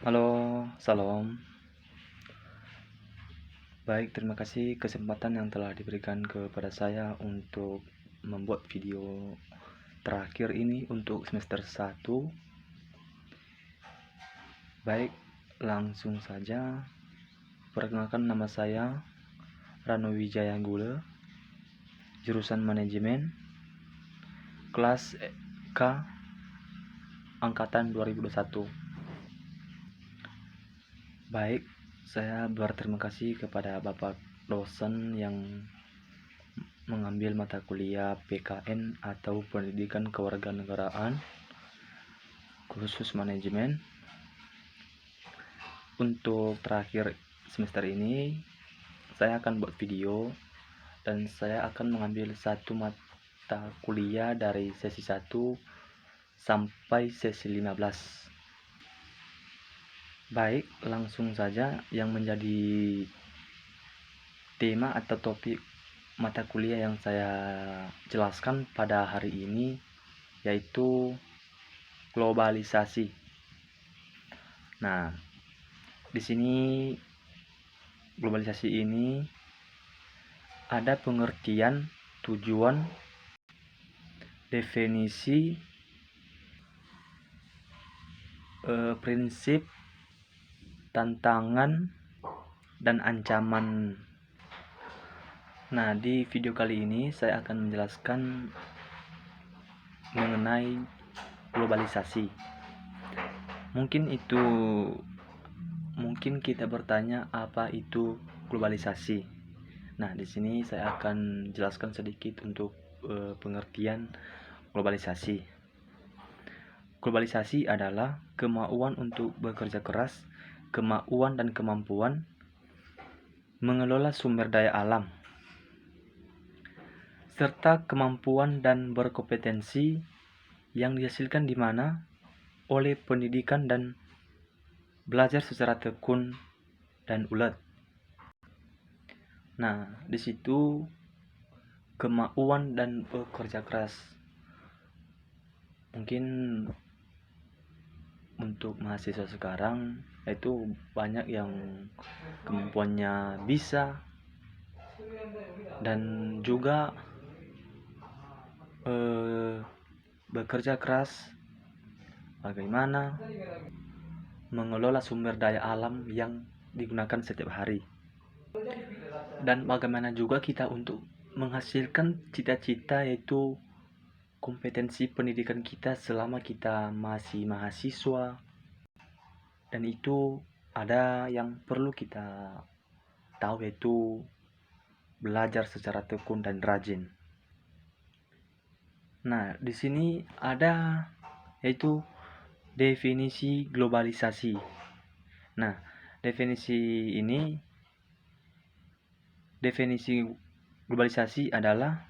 Halo, salam. Baik, terima kasih kesempatan yang telah diberikan kepada saya untuk membuat video terakhir ini untuk semester 1. Baik, langsung saja. Perkenalkan, nama saya Rano Wijaya Gule, jurusan manajemen, kelas K, angkatan 2021. Baik, saya berterima kasih kepada Bapak dosen yang mengambil mata kuliah PKN atau Pendidikan Kewarganegaraan khusus manajemen. Untuk terakhir semester ini saya akan buat video dan saya akan mengambil satu mata kuliah dari sesi 1 sampai sesi 15. Baik, langsung saja yang menjadi tema atau topik mata kuliah yang saya jelaskan pada hari ini yaitu globalisasi. Nah, di sini globalisasi ini ada pengertian, tujuan, definisi, prinsip, tantangan, dan ancaman. Nah, di video kali ini saya akan menjelaskan mengenai globalisasi. Mungkin kita bertanya apa itu globalisasi. Nah, di sini saya akan jelaskan sedikit untuk pengertian globalisasi. Globalisasi adalah kemauan untuk bekerja keras, kemauan dan kemampuan mengelola sumber daya alam, serta kemampuan dan berkompetensi yang dihasilkan di mana oleh pendidikan dan belajar secara tekun dan ulet. Nah, di situ kemauan dan bekerja keras. Mungkin untuk mahasiswa sekarang itu banyak yang kemampuannya bisa dan juga bekerja keras bagaimana mengelola sumber daya alam yang digunakan setiap hari, dan bagaimana juga kita untuk menghasilkan cita-cita yaitu kompetensi pendidikan kita selama kita masih mahasiswa. Dan itu ada yang perlu kita tahu yaitu belajar secara tekun dan rajin. Nah, di sini ada yaitu definisi globalisasi. Nah, definisi globalisasi adalah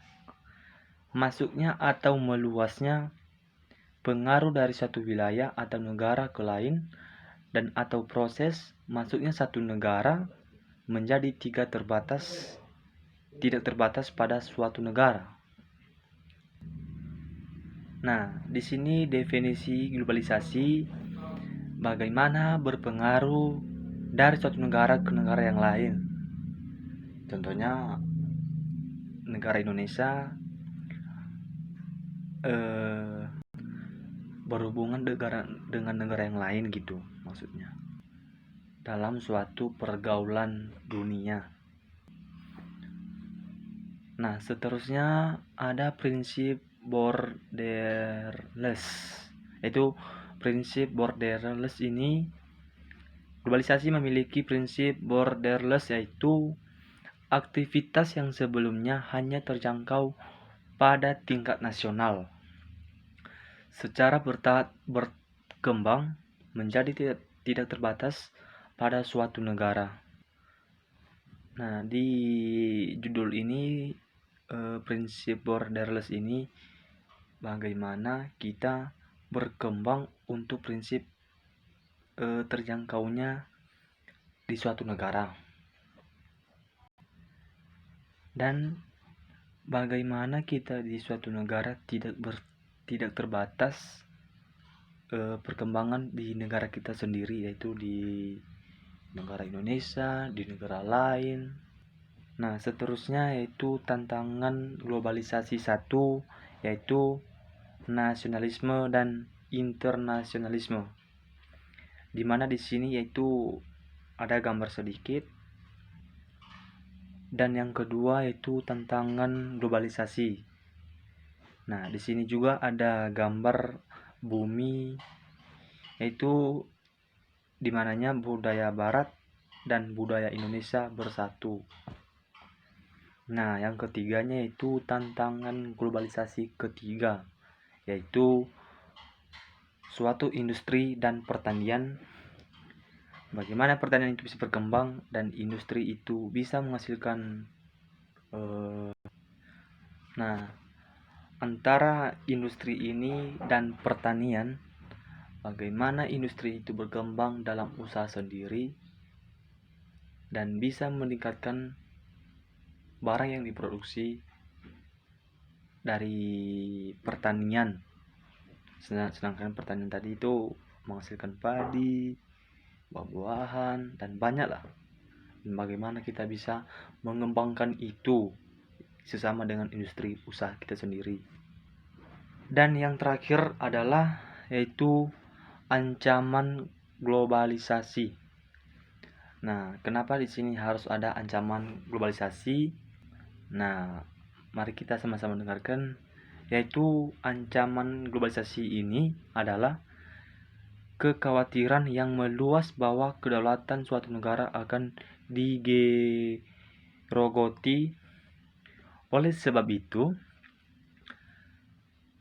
masuknya atau meluasnya pengaruh dari satu wilayah atau negara ke lain dan atau proses masuknya satu negara menjadi tidak terbatas pada suatu negara. Nah, di sini definisi globalisasi bagaimana berpengaruh dari suatu negara ke negara yang lain. Contohnya negara Indonesia berhubungan dengan negara yang lain gitu maksudnya dalam suatu pergaulan dunia. Nah, seterusnya ada prinsip borderless. Prinsip borderless ini, globalisasi memiliki prinsip borderless yaitu aktivitas yang sebelumnya hanya terjangkau pada tingkat nasional secara berkembang menjadi tidak terbatas pada suatu negara. Nah, di judul ini prinsip borderless ini bagaimana kita berkembang untuk prinsip terjangkaunya di suatu negara, dan bagaimana kita di suatu negara tidak terbatas perkembangan di negara kita sendiri, yaitu di negara Indonesia, di negara lain. Nah, seterusnya yaitu tantangan globalisasi satu, yaitu nasionalisme dan internasionalisme. Di mana di sini yaitu ada gambar sedikit. Dan yang kedua yaitu tantangan globalisasi. Nah, di sini juga ada gambar bumi, yaitu di mananya budaya barat dan budaya Indonesia bersatu. Nah, yang ketiganya yaitu tantangan globalisasi ketiga, yaitu suatu industri dan pertanian. Bagaimana pertanian itu bisa berkembang dan industri itu bisa menghasilkan nah, antara industri ini dan pertanian, bagaimana industri itu berkembang dalam usaha sendiri dan bisa meningkatkan barang yang diproduksi dari pertanian. Sedangkan pertanian tadi itu menghasilkan padi, buah-buahan, dan banyak lah. Dan bagaimana kita bisa mengembangkan itu sesama dengan industri usaha kita sendiri. Dan yang terakhir adalah yaitu ancaman globalisasi. Nah, kenapa di sini harus ada ancaman globalisasi? Nah, mari kita sama-sama dengarkan. Yaitu ancaman globalisasi ini adalah kekhawatiran yang meluas bahwa kedaulatan suatu negara akan digerogoti. Oleh sebab itu,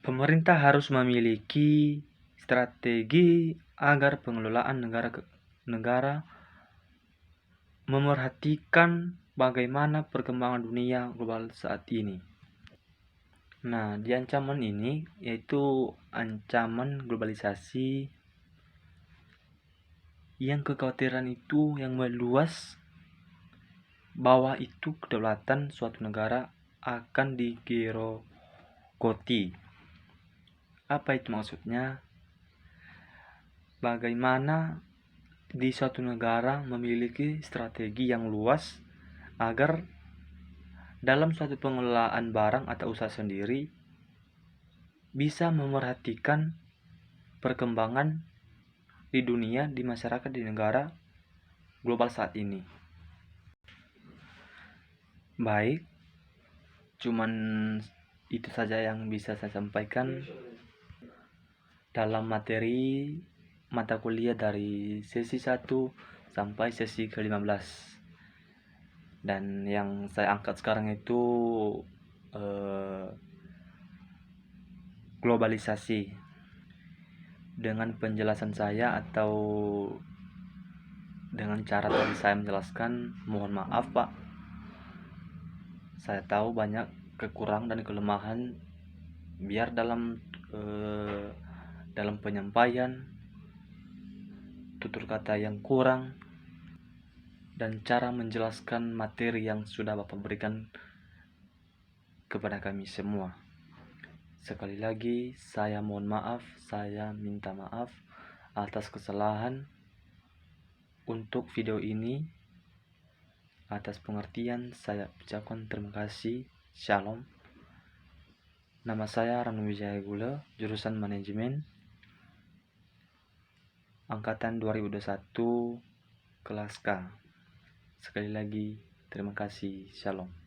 pemerintah harus memiliki strategi agar pengelolaan negara memerhatikan bagaimana perkembangan dunia global saat ini. Nah, di ancaman ini yaitu ancaman globalisasi yang kekhawatiran itu yang meluas bahwa itu kedaulatan suatu negara akan digerogoti. Apa itu maksudnya? Bagaimana di suatu negara memiliki strategi yang luas agar dalam suatu pengelolaan barang atau usaha sendiri bisa memerhatikan perkembangan di dunia, di masyarakat, di negara global saat ini. Baik, cuman itu saja yang bisa saya sampaikan dalam materi mata kuliah dari sesi 1 sampai sesi ke-15. Dan yang saya angkat sekarang itu globalisasi. Dengan penjelasan saya atau dengan cara tadi saya menjelaskan, mohon maaf Pak. Saya tahu banyak kekurangan dan kelemahan, biar dalam penyampaian tutur kata yang kurang dan cara menjelaskan materi yang sudah Bapak berikan kepada kami semua. Sekali lagi saya mohon maaf, saya minta maaf atas kesalahan untuk video ini. Atas pengertian saya ucapkan terima kasih. Shalom. Nama saya Ranu Wijaya Gula, jurusan manajemen angkatan 2021 kelas K. Sekali lagi terima kasih. Shalom.